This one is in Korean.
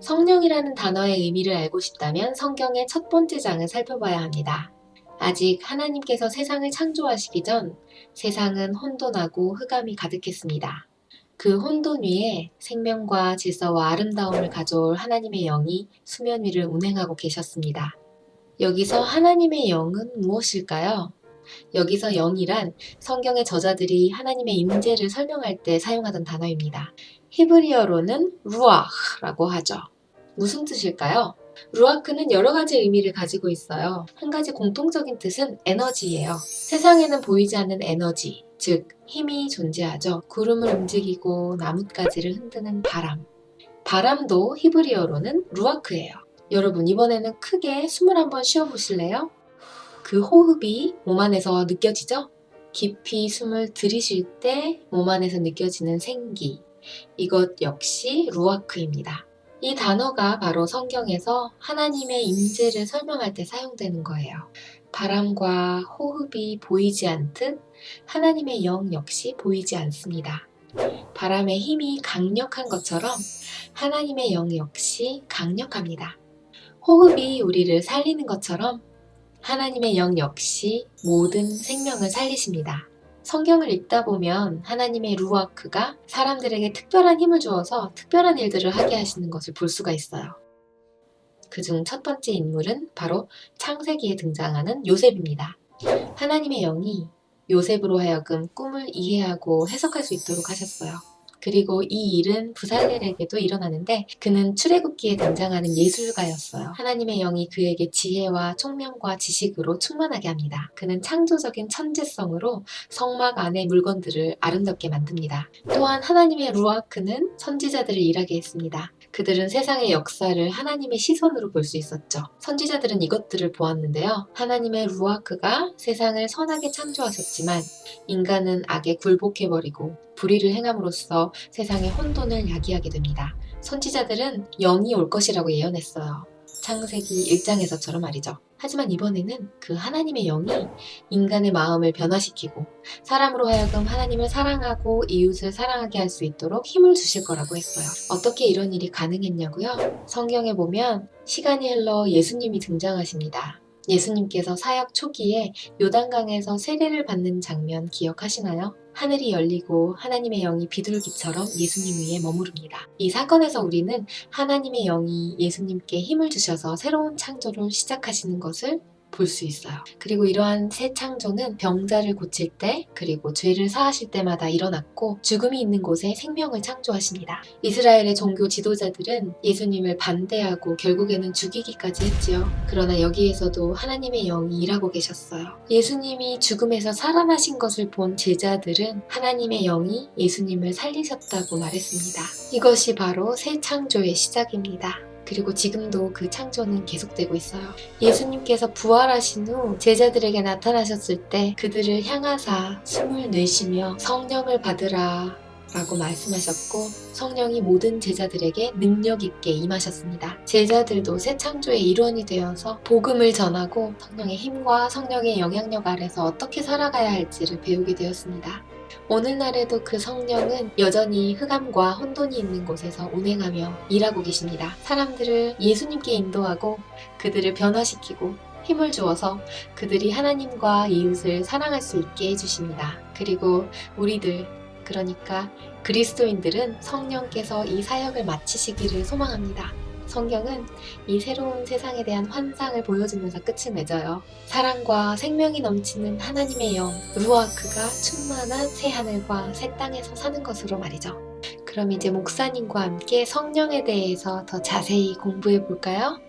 성령이라는 단어의 의미를 알고 싶다면 성경의 첫 번째 장을 살펴봐야 합니다. 아직 하나님께서 세상을 창조하시기 전 세상은 혼돈하고 흑암이 가득했습니다. 그 혼돈 위에 생명과 질서와 아름다움을 가져올 하나님의 영이 수면 위를 운행하고 계셨습니다. 여기서 하나님의 영은 무엇일까요? 여기서 영이란 성경의 저자들이 하나님의 임재를 설명할 때 사용하던 단어입니다. 히브리어로는 루아흐라고 하죠. 무슨 뜻일까요? 루아크는 여러 가지 의미를 가지고 있어요. 한 가지 공통적인 뜻은 에너지예요. 세상에는 보이지 않는 에너지, 즉 힘이 존재하죠. 구름을 움직이고 나뭇가지를 흔드는 바람. 바람도 히브리어로는 루아크예요. 여러분, 이번에는 크게 숨을 한번 쉬어보실래요? 그 호흡이 몸 안에서 느껴지죠? 깊이 숨을 들이쉴 때 몸 안에서 느껴지는 생기. 이것 역시 루아크입니다. 이 단어가 바로 성경에서 하나님의 임재를 설명할 때 사용되는 거예요. 바람과 호흡이 보이지 않듯 하나님의 영 역시 보이지 않습니다. 바람의 힘이 강력한 것처럼 하나님의 영 역시 강력합니다. 호흡이 우리를 살리는 것처럼 하나님의 영 역시 모든 생명을 살리십니다. 성경을 읽다 보면 하나님의 루아크가 사람들에게 특별한 힘을 주어서 특별한 일들을 하게 하시는 것을 볼 수가 있어요. 그중 첫 번째 인물은 바로 창세기에 등장하는 요셉입니다. 하나님의 영이 요셉으로 하여금 꿈을 이해하고 해석할 수 있도록 하셨어요. 그리고 이 일은 부살렐에게도 일어나는데 그는 출애굽기에 등장하는 예술가였어요. 하나님의 영이 그에게 지혜와 총명과 지식으로 충만하게 합니다. 그는 창조적인 천재성으로 성막 안의 물건들을 아름답게 만듭니다. 또한 하나님의 루아크는 선지자들을 일하게 했습니다. 그들은 세상의 역사를 하나님의 시선으로 볼 수 있었죠. 선지자들은 이것들을 보았는데요. 하나님의 루아크가 세상을 선하게 창조하셨지만 인간은 악에 굴복해버리고 불의를 행함으로써 세상의 혼돈을 야기하게 됩니다. 선지자들은 영이 올 것이라고 예언했어요. 창세기 1장에서처럼 말이죠. 하지만 이번에는 그 하나님의 영이 인간의 마음을 변화시키고 사람으로 하여금 하나님을 사랑하고 이웃을 사랑하게 할 수 있도록 힘을 주실 거라고 했어요. 어떻게 이런 일이 가능했냐고요? 성경에 보면 시간이 흘러 예수님이 등장하십니다. 예수님께서 사역 초기에 요단강에서 세례를 받는 장면 기억하시나요? 하늘이 열리고 하나님의 영이 비둘기처럼 예수님 위에 머무릅니다. 이 사건에서 우리는 하나님의 영이 예수님께 힘을 주셔서 새로운 창조를 시작하시는 것을 볼 수 있어요. 그리고 이러한 새 창조는 병자를 고칠 때 그리고 죄를 사하실 때마다 일어났고 죽음이 있는 곳에 생명을 창조하십니다. 이스라엘의 종교 지도자들은 예수님을 반대하고 결국에는 죽이기까지 했지요. 그러나 여기에서도 하나님의 영이 일하고 계셨어요. 예수님이 죽음에서 살아나신 것을 본 제자들은 하나님의 영이 예수님을 살리셨다고 말했습니다. 이것이 바로 새 창조의 시작입니다. 그리고 지금도 그 창조는 계속되고 있어요. 예수님께서 부활하신 후 제자들에게 나타나셨을 때 그들을 향하사 숨을 내쉬며 성령을 받으라 라고 말씀하셨고 성령이 모든 제자들에게 능력 있게 임하셨습니다. 제자들도 새 창조의 일원이 되어서 복음을 전하고 성령의 힘과 성령의 영향력 아래서 어떻게 살아가야 할지를 배우게 되었습니다. 오늘날에도 그 성령은 여전히 흑암과 혼돈이 있는 곳에서 운행하며 일하고 계십니다. 사람들을 예수님께 인도하고 그들을 변화시키고 힘을 주어서 그들이 하나님과 이웃을 사랑할 수 있게 해주십니다. 그리고 우리들, 그러니까 그리스도인들은 성령께서 이 사역을 마치시기를 소망합니다. 성경은 이 새로운 세상에 대한 환상을 보여주면서 끝을 맺어요. 사랑과 생명이 넘치는 하나님의 영, 루아크가 충만한 새 하늘과 새 땅에서 사는 것으로 말이죠. 그럼 이제 목사님과 함께 성령에 대해서 더 자세히 공부해 볼까요?